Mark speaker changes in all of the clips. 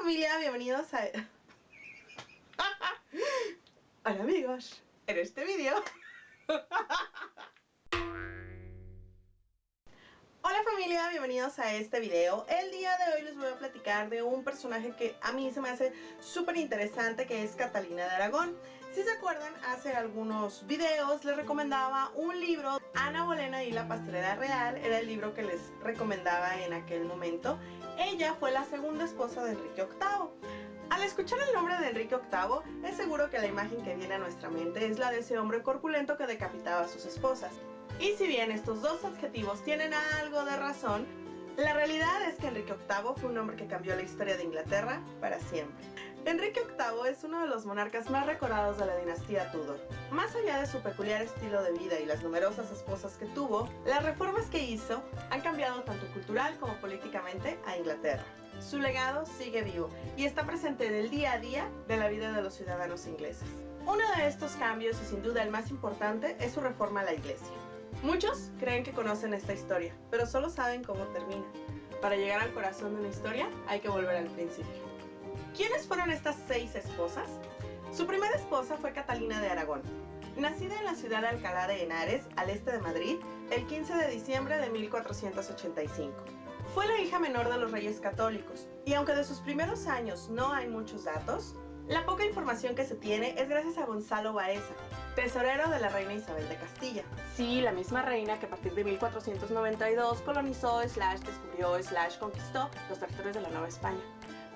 Speaker 1: familia, bienvenidos a... Hola amigos, en este vídeo... Hola familia, bienvenidos a este video. El día de hoy les voy a platicar de un personaje que a mí se me hace súper interesante, que es Catalina de Aragón. Si se acuerdan, hace algunos videos les recomendaba un libro, Ana Bolena y la pastelera real, era el libro que les recomendaba en aquel momento. Ella fue la segunda esposa de Enrique VIII. Al escuchar el nombre de Enrique VIII, es seguro que la imagen que viene a nuestra mente es la de ese hombre corpulento que decapitaba a sus esposas. Y si bien estos dos adjetivos tienen algo de razón, la realidad es que Enrique VIII fue un hombre que cambió la historia de Inglaterra para siempre. Enrique VIII es uno de los monarcas más recordados de la dinastía Tudor. Más allá de su peculiar estilo de vida y las numerosas esposas que tuvo, las reformas que hizo han cambiado tanto cultural como políticamente a Inglaterra. Su legado sigue vivo y está presente en el día a día de la vida de los ciudadanos ingleses. Uno de estos cambios, y sin duda el más importante, es su reforma a la iglesia. Muchos creen que conocen esta historia, pero solo saben cómo termina. Para llegar al corazón de una historia hay que volver al principio. ¿Quiénes fueron estas 6 esposas? Su primera esposa fue Catalina de Aragón, nacida en la ciudad de Alcalá de Henares, al este de Madrid, el 15 de diciembre de 1485. Fue la hija menor de los reyes católicos, y aunque de sus primeros años no hay muchos datos, la poca información que se tiene es gracias a Gonzalo Baeza, tesorero de la reina Isabel de Castilla. Sí, la misma reina que a partir de 1492 colonizó, descubrió, conquistó los territorios de la Nueva España.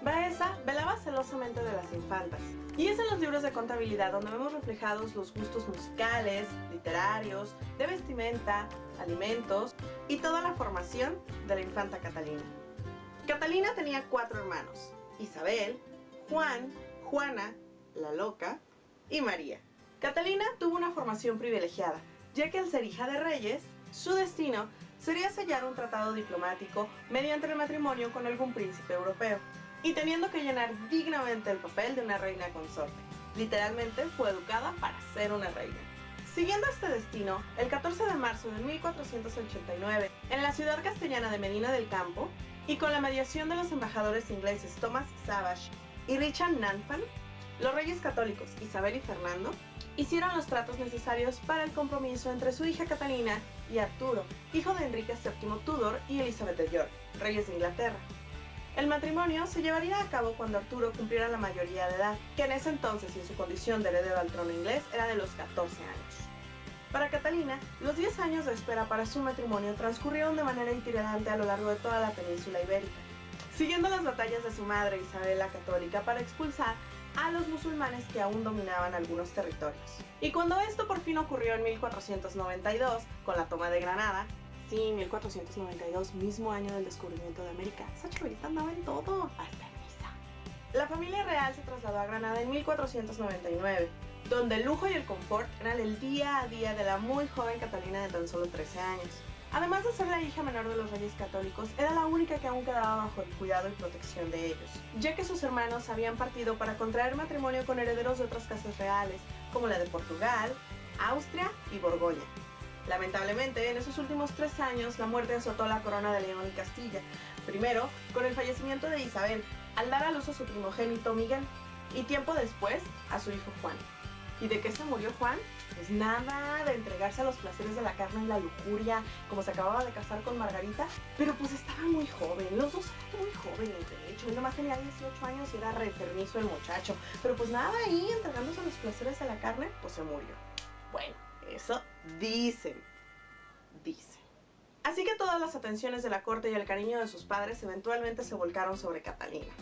Speaker 1: Baeza velaba celosamente de las infantas, y es en los libros de contabilidad donde vemos reflejados los gustos musicales, literarios, de vestimenta, alimentos y toda la formación de la infanta Catalina. Catalina tenía 4 hermanos: Isabel, Juan, Juana, la Loca y María. Catalina tuvo una formación privilegiada, ya que al ser hija de reyes, su destino sería sellar un tratado diplomático mediante el matrimonio con algún príncipe europeo, y teniendo que llenar dignamente el papel de una reina consorte. Literalmente fue educada para ser una reina. Siguiendo este destino, el 14 de marzo de 1489, en la ciudad castellana de Medina del Campo, y con la mediación de los embajadores ingleses Thomas Savage y Richard Nanfan, los reyes católicos Isabel y Fernando hicieron los tratos necesarios para el compromiso entre su hija Catalina y Arturo, hijo de Enrique VII Tudor y Elizabeth de York, reyes de Inglaterra. El matrimonio se llevaría a cabo cuando Arturo cumpliera la mayoría de edad, que en ese entonces y en su condición de heredero al trono inglés era de los 14 años. Para Catalina, los 10 años de espera para su matrimonio transcurrieron de manera itinerante a lo largo de toda la península ibérica, siguiendo las batallas de su madre Isabel la Católica para expulsar a los musulmanes que aún dominaban algunos territorios. Y cuando esto por fin ocurrió en 1492, con la toma de Granada, sí, 1492, mismo año del descubrimiento de América, esa chavalita andaba en todo, hasta en misa. La familia real se trasladó a Granada en 1499, donde el lujo y el confort eran el día a día de la muy joven Catalina de tan solo 13 años. Además de ser la hija menor de los reyes católicos, era la única que aún quedaba bajo el cuidado y protección de ellos, ya que sus hermanos habían partido para contraer matrimonio con herederos de otras casas reales, como la de Portugal, Austria y Borgoña. Lamentablemente, en esos últimos 3 años, la muerte azotó la corona de León y Castilla, primero con el fallecimiento de Isabel, al dar a luz a su primogénito Miguel, y tiempo después a su hijo Juan. ¿Y de qué se murió Juan? Pues nada, de entregarse a los placeres de la carne y la lujuria, como se acababa de casar con Margarita, pero pues estaba muy joven, los dos eran muy jóvenes, de hecho, él nomás tenía 18 años y era re enfermizo el muchacho, pero pues nada, ahí entregándose a los placeres de la carne, pues se murió. Bueno, eso dicen. Así que todas las atenciones de la corte y el cariño de sus padres eventualmente se volcaron sobre Catalina.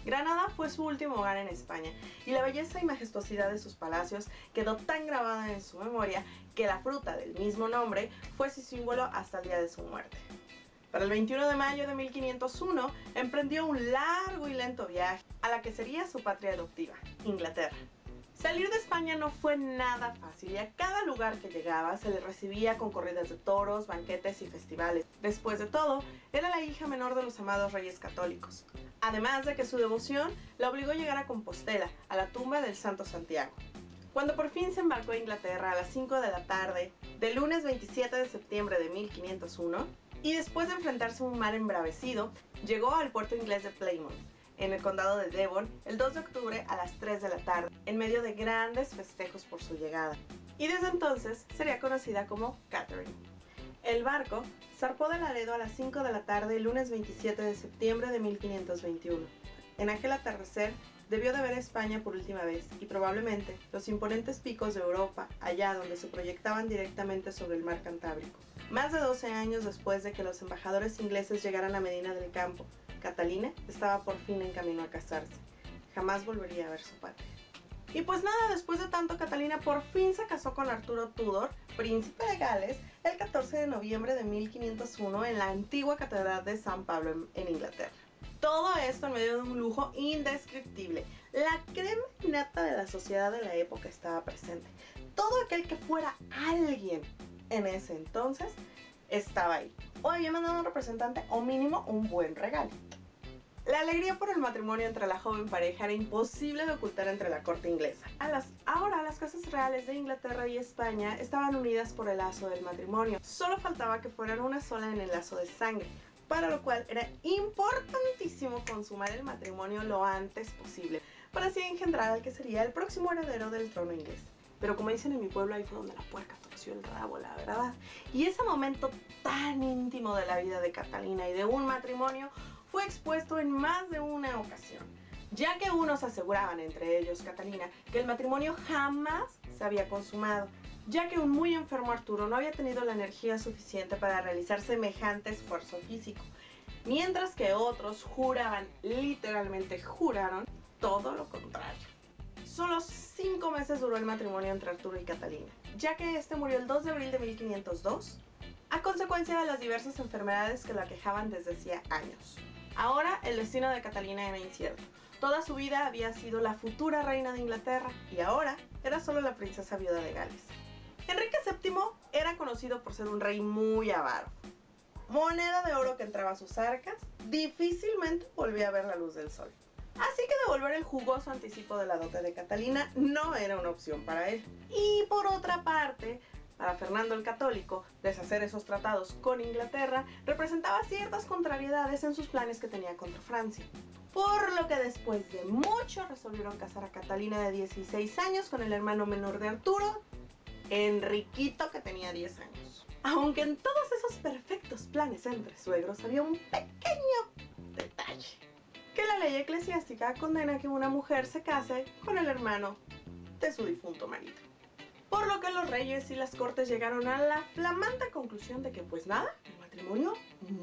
Speaker 1: Granada fue su último hogar en España, y la belleza y majestuosidad de sus palacios quedó tan grabada en su memoria que la fruta del mismo nombre fue su símbolo hasta el día de su muerte. Para el 21 de mayo de 1501 emprendió un largo y lento viaje a la que sería su patria adoptiva, Inglaterra. Salir de España no fue nada fácil, y a cada lugar que llegaba se le recibía con corridas de toros, banquetes y festivales. Después de todo, era la hija menor de los amados reyes católicos, además de que su devoción la obligó a llegar a Compostela, a la tumba del Santo Santiago. Cuando por fin se embarcó a Inglaterra a las 5 de la tarde del lunes 27 de septiembre de 1501, y después de enfrentarse a un mar embravecido, llegó al puerto inglés de Plymouth, en el condado de Devon el 2 de octubre a las 3 de la tarde, en medio de grandes festejos por su llegada. Y desde entonces sería conocida como Catherine. El barco zarpó de Laredo a las 5 de la tarde el lunes 27 de septiembre de 1521. En aquel atardecer debió de ver España por última vez y probablemente los imponentes picos de Europa, allá donde se proyectaban directamente sobre el mar Cantábrico. Más de 12 años después de que los embajadores ingleses llegaran a Medina del Campo, Catalina estaba por fin en camino a casarse. Jamás volvería a ver su patria. Y pues nada, después de tanto, Catalina por fin se casó con Arturo Tudor, príncipe de Gales, el 14 de noviembre de 1501 en la antigua Catedral de San Pablo en Inglaterra. Todo esto en medio de un lujo indescriptible. La crema innata de la sociedad de la época estaba presente. Todo aquel que fuera alguien en ese entonces estaba ahí. O había mandado un representante o mínimo un buen regalo. La alegría por el matrimonio entre la joven pareja era imposible de ocultar entre la corte inglesa. Ahora las casas reales de Inglaterra y España estaban unidas por el lazo del matrimonio. Solo faltaba que fueran una sola en el lazo de sangre, para lo cual era importantísimo consumar el matrimonio lo antes posible, para así engendrar al que sería el próximo heredero del trono inglés. Pero como dicen en mi pueblo, ahí fue donde la puerca torció el rabo, la verdad. Y ese momento tan íntimo de la vida de Catalina y de un matrimonio fue expuesto en más de una ocasión, ya que unos aseguraban, entre ellos Catalina, que el matrimonio jamás se había consumado, ya que un muy enfermo Arturo no había tenido la energía suficiente para realizar semejante esfuerzo físico, mientras que otros juraban, literalmente juraron, todo lo contrario. Solo 5 meses duró el matrimonio entre Arturo y Catalina, ya que este murió el 2 de abril de 1502, a consecuencia de las diversas enfermedades que lo aquejaban desde hacía años. Ahora el destino de Catalina era incierto. Toda su vida había sido la futura reina de Inglaterra y ahora era solo la princesa viuda de Gales. Enrique VII era conocido por ser un rey muy avaro. Moneda de oro que entraba a sus arcas, difícilmente volvía a ver la luz del sol. Así que devolver el jugoso anticipo de la dote de Catalina no era una opción para él. Y por otra parte, para Fernando el Católico, deshacer esos tratados con Inglaterra representaba ciertas contrariedades en sus planes que tenía contra Francia. Por lo que después de mucho resolvieron casar a Catalina de 16 años con el hermano menor de Arturo, Enriquito, que tenía 10 años. Aunque en todos esos perfectos planes entre suegros había un pequeño detalle: que la ley eclesiástica condena que una mujer se case con el hermano de su difunto marido. Por lo que los reyes y las cortes llegaron a la flamante conclusión de que pues nada, el matrimonio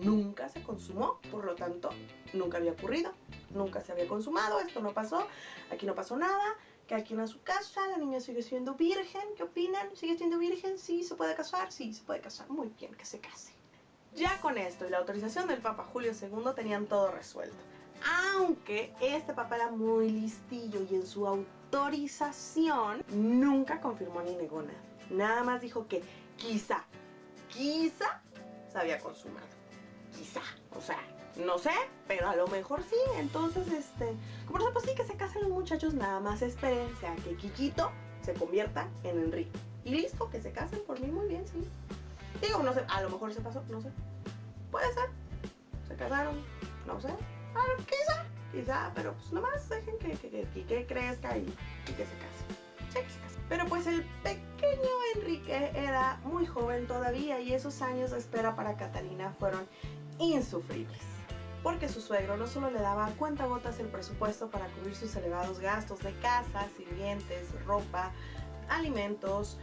Speaker 1: nunca se consumó, por lo tanto nunca había ocurrido, nunca se había consumado, esto no pasó, aquí no pasó nada, cada quien a su casa, la niña sigue siendo virgen. ¿Qué opinan? ¿Sigue siendo virgen? ¿Sí se puede casar? Sí se puede casar, muy bien, que se case. Ya con esto y la autorización del Papa Julio II tenían todo resuelto. Aunque este papa era muy listillo y en su autorización nunca confirmó ni negó nada. Nada más dijo que quizá se había consumado. Quizá, o sea, no sé, pero a lo mejor sí. Entonces, como por ejemplo, sí, que se casen los muchachos, nada más esperen, o sea, que Quiquito se convierta en Enrique. Y listo, que se casen por mí, muy bien, sí. Digo, no sé, a lo mejor se pasó, no sé. Puede ser, se casaron, no sé. Quizá, pero pues nomás dejen que crezca y que se case. Sí, que se case. Pero pues el pequeño Enrique era muy joven todavía y esos años de espera para Catalina fueron insufribles. Porque su suegro no solo le daba a cuentagotas el presupuesto para cubrir sus elevados gastos de casa, sirvientes, ropa, alimentos,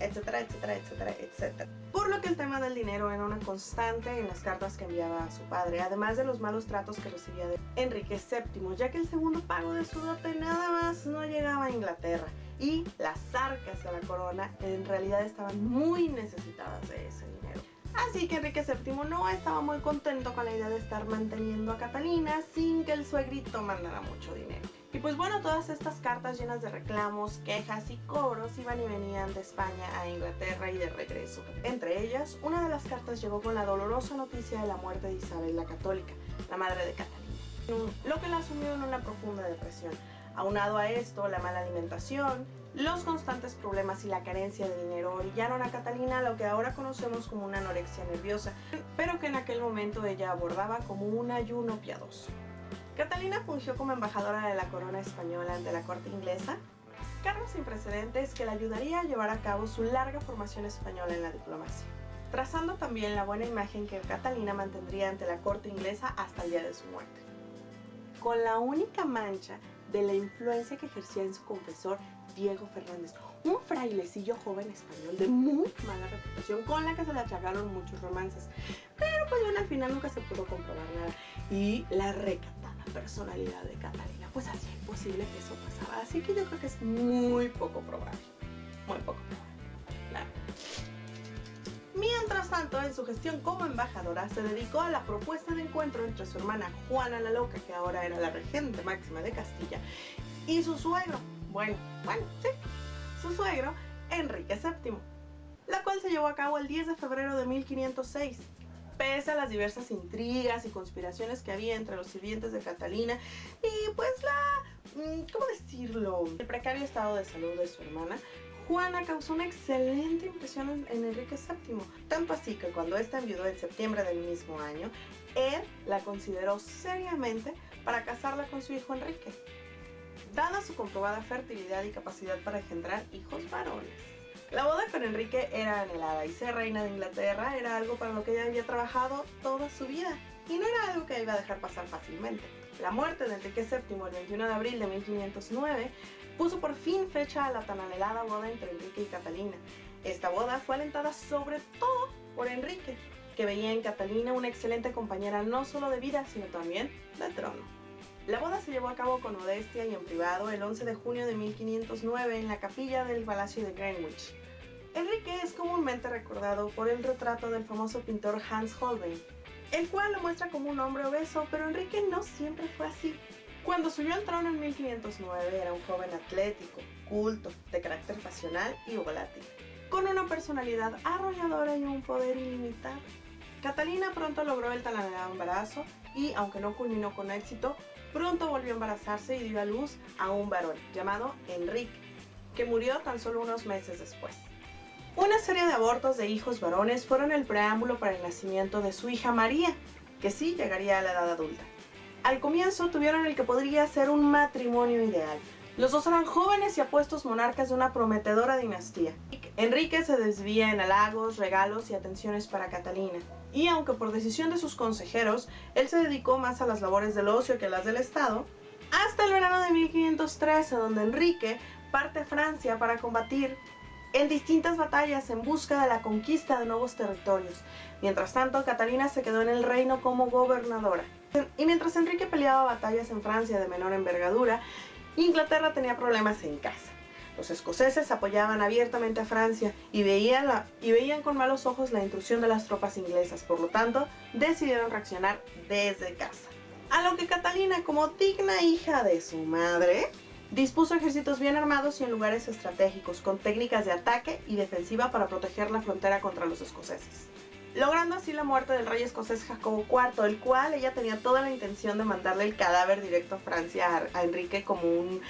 Speaker 1: etcétera, etcétera, etcétera, etcétera. Por lo que el tema del dinero era una constante en las cartas que enviaba a su padre, además de los malos tratos que recibía de Enrique VII, ya que el segundo pago de su dote nada más no llegaba a Inglaterra y las arcas de la corona en realidad estaban muy necesitadas de ese dinero. Así que Enrique VII no estaba muy contento con la idea de estar manteniendo a Catalina sin que el suegrito mandara mucho dinero. Y pues bueno, todas estas cartas llenas de reclamos, quejas y cobros iban y venían de España a Inglaterra y de regreso. Entre ellas, una de las cartas llegó con la dolorosa noticia de la muerte de Isabel la Católica, la madre de Catalina, lo que la sumió en una profunda depresión. Aunado a esto, la mala alimentación, los constantes problemas y la carencia de dinero orillaron a Catalina a lo que ahora conocemos como una anorexia nerviosa, pero que en aquel momento ella abordaba como un ayuno piadoso. Catalina fungió como embajadora de la corona española ante la corte inglesa, cargo sin precedentes que le ayudaría a llevar a cabo su larga formación española en la diplomacia, trazando también la buena imagen que Catalina mantendría ante la corte inglesa hasta el día de su muerte. Con la única mancha de la influencia que ejercía en su confesor Diego Fernández, un frailecillo joven español de muy mala reputación con la que se le achacaron muchos romances, pero pues bueno, al final nunca se pudo comprobar nada. Y la recatada personalidad de Catalina pues hacía imposible que eso pasara, así que yo creo que es muy poco probable, claro. Mientras tanto, en su gestión como embajadora, se dedicó a la propuesta de encuentro entre su hermana Juana la Loca, que ahora era la regente máxima de Castilla, y su suegro, su suegro, Enrique VII, la cual se llevó a cabo el 10 de febrero de 1506. Pese a las diversas intrigas y conspiraciones que había entre los sirvientes de Catalina y pues ¿cómo decirlo?, el precario estado de salud de su hermana, Juana causó una excelente impresión en Enrique VII, tanto así que cuando ésta enviudó en septiembre del mismo año, él la consideró seriamente para casarla con su hijo Enrique, dada su comprobada fertilidad y capacidad para engendrar hijos varones. La boda con Enrique era anhelada y ser reina de Inglaterra era algo para lo que ella había trabajado toda su vida y no era algo que iba a dejar pasar fácilmente. La muerte de Enrique VII el 21 de abril de 1509 puso por fin fecha a la tan anhelada boda entre Enrique y Catalina. Esta boda fue alentada sobre todo por Enrique, que veía en Catalina una excelente compañera no solo de vida, sino también de trono. La boda se llevó a cabo con modestia y en privado el 11 de junio de 1509 en la capilla del Palacio de Greenwich. Enrique es comúnmente recordado por el retrato del famoso pintor Hans Holbein, el cual lo muestra como un hombre obeso, pero Enrique no siempre fue así. Cuando subió al trono en 1509 era un joven atlético, culto, de carácter pasional y volátil, con una personalidad arrolladora y un poder ilimitado. Catalina pronto logró el tan anhelado embarazo y, aunque no culminó con éxito, pronto volvió a embarazarse y dio a luz a un varón llamado Enrique, que murió tan solo unos meses después. Una serie de abortos de hijos varones fueron el preámbulo para el nacimiento de su hija María, que sí llegaría a la edad adulta. Al comienzo tuvieron el que podría ser un matrimonio ideal. Los dos eran jóvenes y apuestos monarcas de una prometedora dinastía. Enrique se desvía en halagos, regalos y atenciones para Catalina. Y aunque por decisión de sus consejeros, él se dedicó más a las labores del ocio que a las del Estado, hasta el verano de 1513, donde Enrique parte a Francia para combatir en distintas batallas en busca de la conquista de nuevos territorios. Mientras tanto, Catalina se quedó en el reino como gobernadora. Y mientras Enrique peleaba batallas en Francia de menor envergadura, Inglaterra tenía problemas en casa. Los escoceses apoyaban abiertamente a Francia y veían con malos ojos la intrusión de las tropas inglesas. Por lo tanto, decidieron reaccionar desde casa. A lo que Catalina, como digna hija de su madre, dispuso ejércitos bien armados y en lugares estratégicos, con técnicas de ataque y defensiva para proteger la frontera contra los escoceses, logrando así la muerte del rey escocés Jacobo IV, el cual ella tenía toda la intención de mandarle el cadáver directo a Francia a Enrique como un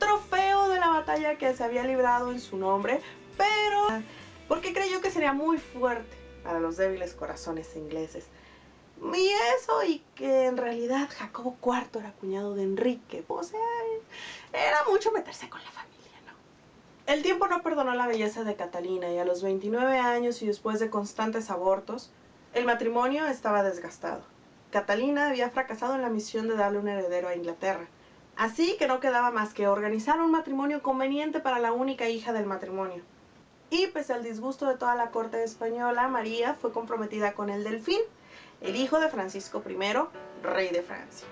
Speaker 1: trofeo de la batalla que se había librado en su nombre, pero porque creyó que sería muy fuerte para los débiles corazones ingleses. Y eso, y que en realidad Jacobo IV era cuñado de Enrique, o sea, era mucho meterse con la familia, ¿no? El tiempo no perdonó la belleza de Catalina y a los 29 años y después de constantes abortos, el matrimonio estaba desgastado. Catalina había fracasado en la misión de darle un heredero a Inglaterra, así que no quedaba más que organizar un matrimonio conveniente para la única hija del matrimonio. Y pese al disgusto de toda la corte española, María fue comprometida con el Delfín, el hijo de Francisco I, rey de Francia.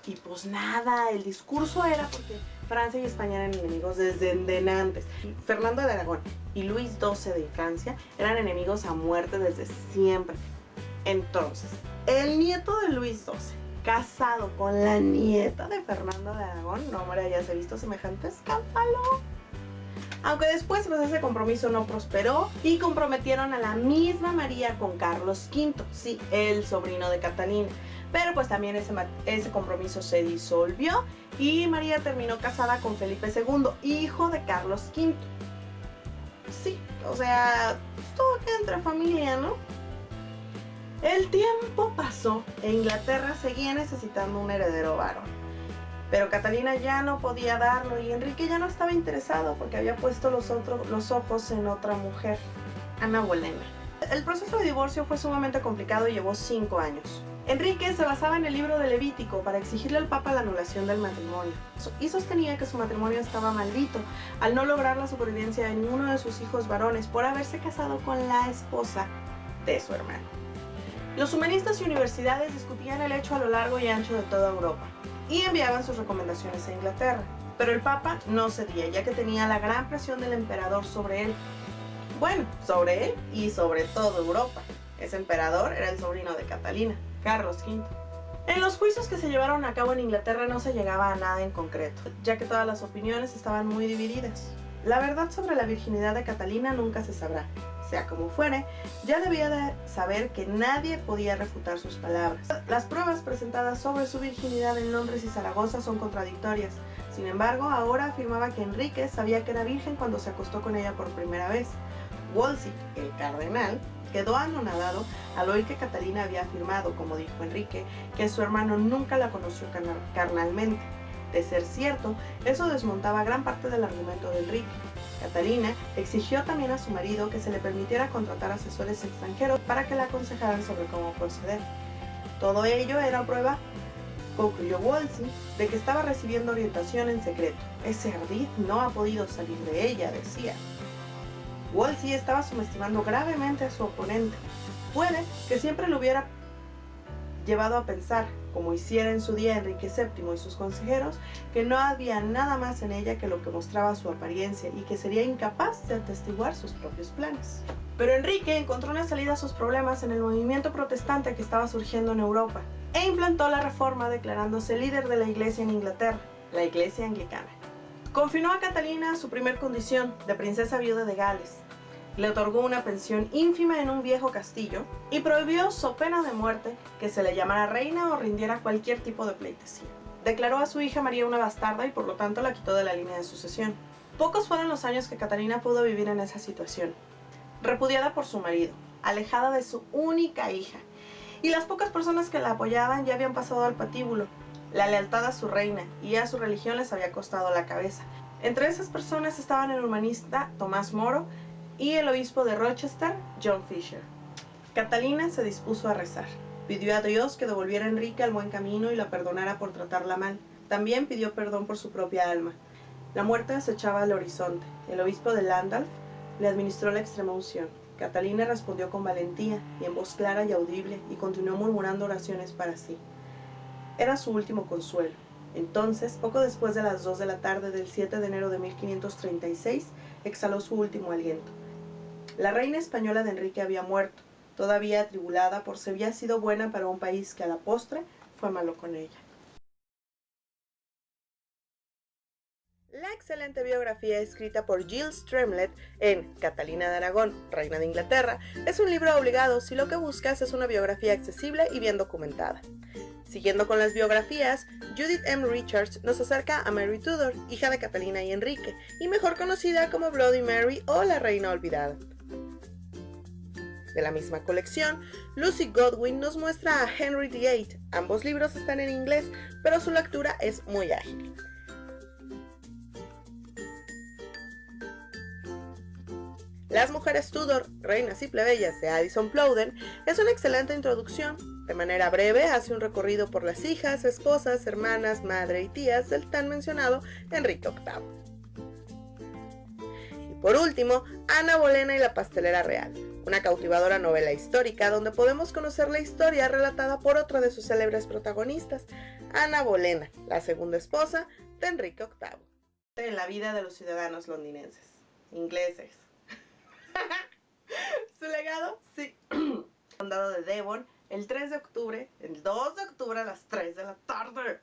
Speaker 1: Y pues nada, el discurso era porque Francia y España eran enemigos desde antes. Fernando de Aragón y Luis XII de Francia eran enemigos a muerte desde siempre. Entonces, el nieto de Luis XII, casado con la nieta de Fernando de Aragón, no, hombre, ya se ha visto semejante escándalo. Aunque después pues, ese compromiso no prosperó y comprometieron a la misma María con Carlos V, sí, el sobrino de Catalina. Pero pues también ese compromiso se disolvió y María terminó casada con Felipe II, hijo de Carlos V. Sí, o sea, todo queda entre familia, ¿no? El tiempo pasó e Inglaterra seguía necesitando un heredero varón. Pero Catalina ya no podía darlo y Enrique ya no estaba interesado porque había puesto los ojos en otra mujer, Ana Bolena. El proceso de divorcio fue sumamente complicado y llevó 5 años. Enrique se basaba en el libro de Levítico para exigirle al Papa la anulación del matrimonio y sostenía que su matrimonio estaba maldito al no lograr la supervivencia de ninguno de sus hijos varones por haberse casado con la esposa de su hermano. Los humanistas y universidades discutían el hecho a lo largo y ancho de toda Europa y enviaban sus recomendaciones a Inglaterra, pero el Papa no cedía ya que tenía la gran presión del emperador sobre él. Bueno, sobre él y sobre toda Europa. Ese emperador era el sobrino de Catalina, Carlos V. En los juicios que se llevaron a cabo en Inglaterra no se llegaba a nada en concreto, ya que todas las opiniones estaban muy divididas. La verdad sobre la virginidad de Catalina nunca se sabrá. Sea como fuere, ya debía de saber que nadie podía refutar sus palabras. Las pruebas presentadas sobre su virginidad en Londres y Zaragoza son contradictorias. Sin embargo, ahora afirmaba que Enrique sabía que era virgen cuando se acostó con ella por primera vez. Wolsey, el cardenal, quedó anonadado al oír que Catalina había afirmado, como dijo Enrique, que su hermano nunca la conoció carnalmente. De ser cierto, eso desmontaba gran parte del argumento de Enrique. Catalina exigió también a su marido que se le permitiera contratar asesores extranjeros para que la aconsejaran sobre cómo proceder. Todo ello era prueba, concluyó Wolsey, de que estaba recibiendo orientación en secreto. Ese ardid no ha podido salir de ella, decía. Wolsey estaba subestimando gravemente a su oponente. Puede que siempre lo hubiera llevado a pensar, como hiciera en su día Enrique VII y sus consejeros, que no había nada más en ella que lo que mostraba su apariencia y que sería incapaz de atestiguar sus propios planes. Pero Enrique encontró una salida a sus problemas en el movimiento protestante que estaba surgiendo en Europa e implantó la reforma declarándose líder de la iglesia en Inglaterra, la iglesia anglicana. Confinó a Catalina a su primer condición de princesa viuda de Gales. Le otorgó una pensión ínfima en un viejo castillo y prohibió, so pena de muerte, que se le llamara reina o rindiera cualquier tipo de pleitesía. Declaró a su hija María una bastarda y por lo tanto la quitó de la línea de sucesión. Pocos fueron los años que Catalina pudo vivir en esa situación. Repudiada por su marido, alejada de su única hija, y las pocas personas que la apoyaban ya habían pasado al patíbulo. La lealtad a su reina y a su religión les había costado la cabeza. Entre esas personas estaban el humanista Tomás Moro y el obispo de Rochester, John Fisher. Catalina se dispuso a rezar. Pidió a Dios que devolviera a Enrique al buen camino y la perdonara por tratarla mal. También pidió perdón por su propia alma. La muerte acechaba al horizonte. El obispo de Landulf le administró la extrema unción. Catalina respondió con valentía y en voz clara y audible y continuó murmurando oraciones para sí. Era su último consuelo. Entonces, poco después de las 2 de la tarde del 7 de enero de 1536, exhaló su último aliento. La reina española de Enrique había muerto, todavía atribulada por si había sido buena para un país que a la postre fue malo con ella. La excelente biografía escrita por Jill Stremlet en Catalina de Aragón, Reina de Inglaterra, es un libro obligado si lo que buscas es una biografía accesible y bien documentada. Siguiendo con las biografías, Judith M. Richards nos acerca a Mary Tudor, hija de Catalina y Enrique, y mejor conocida como Bloody Mary o la Reina Olvidada. De la misma colección, Lucy Godwin nos muestra a Henry VIII. Ambos libros están en inglés, pero su lectura es muy ágil. Las mujeres Tudor, reinas y plebeyas de Addison Plowden es una excelente introducción. De manera breve hace un recorrido por las hijas, esposas, hermanas, madre y tías del tan mencionado Enrique VIII. Y por último, Ana Bolena y la pastelera real, una cautivadora novela histórica donde podemos conocer la historia relatada por otra de sus célebres protagonistas, Ana Bolena, la segunda esposa de Enrique VIII. En la vida de los ciudadanos londinenses, ingleses. Su legado, sí. Condado de Devon, el 2 de octubre a las 3 de la tarde.